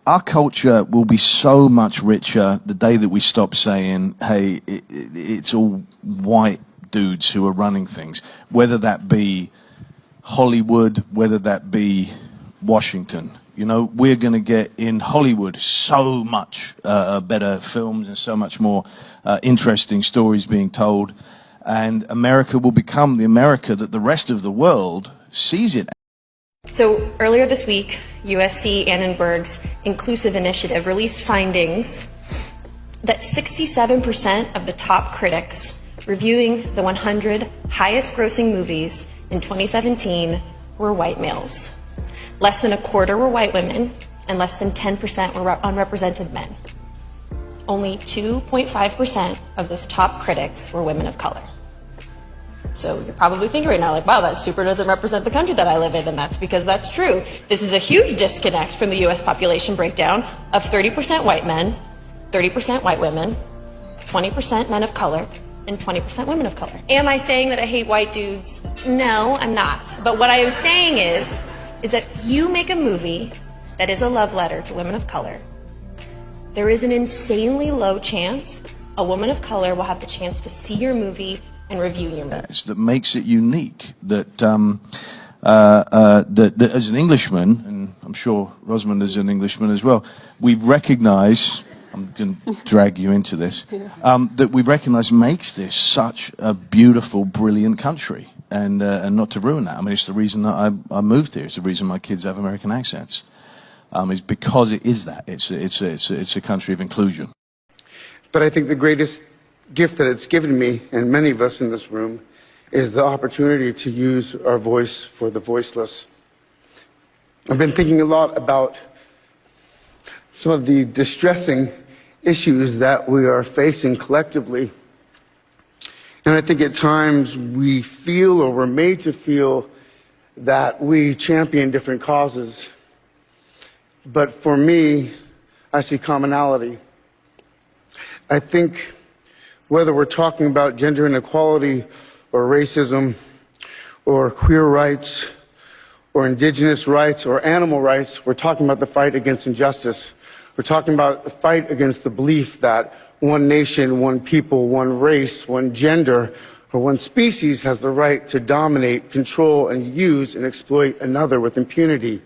our culture will be so much richer the day that we stop saying, hey, it's all white dudes who are running things, whether that be Hollywood, whether that be Washington. You know, we're going to get in Hollywood so much better films and so much more interesting stories being told. And America will become the America that the rest of the world sees it. So earlier this week, USC Annenberg's Inclusive Initiative released findings that 67% of the top critics reviewing the 100 highest grossing movies in 2017 were white males. Less than a quarter were white women, and less than 10% were unrepresented men. Only 2.5% of those top critics were women of color. So you're probably thinking right now, like, wow, that super doesn't represent the country that I live in, and that's because that's true. This is a huge disconnect from the US population breakdown of 30% white men, 30% white women, 20% men of color, and 20% women of color. Am I saying that I hate white dudes? No, I'm not. But what I am saying is that if you make a movie that is a love letter to women of color, there is an insanely low chance a woman of color will have the chance to see your movie and review your movie. That makes it unique. That as an Englishman, and I'm sure Rosamund is an Englishman as well, we recognise, I'm going to drag you into this, that we recognise makes this such a beautiful, brilliant country. And not to ruin that. I mean, it's the reason that I moved here. It's the reason my kids have American accents. Is because it is that. It's a country of inclusion. But I think the greatest gift that it's given me, and many of us in this room, is the opportunity to use our voice for the voiceless. I've been thinking a lot about some of the distressing issues that we are facing collectively. And I think at times we feel, or we're made to feel, that we champion different causes. But for me, I see commonality. I think whether we're talking about gender inequality or racism or queer rights or indigenous rights or animal rights, we're talking about the fight against injustice. We're talking about the fight against the belief that one nation, one people, one race, one gender, or one species has the right to dominate, control, and use and exploit another with impunity.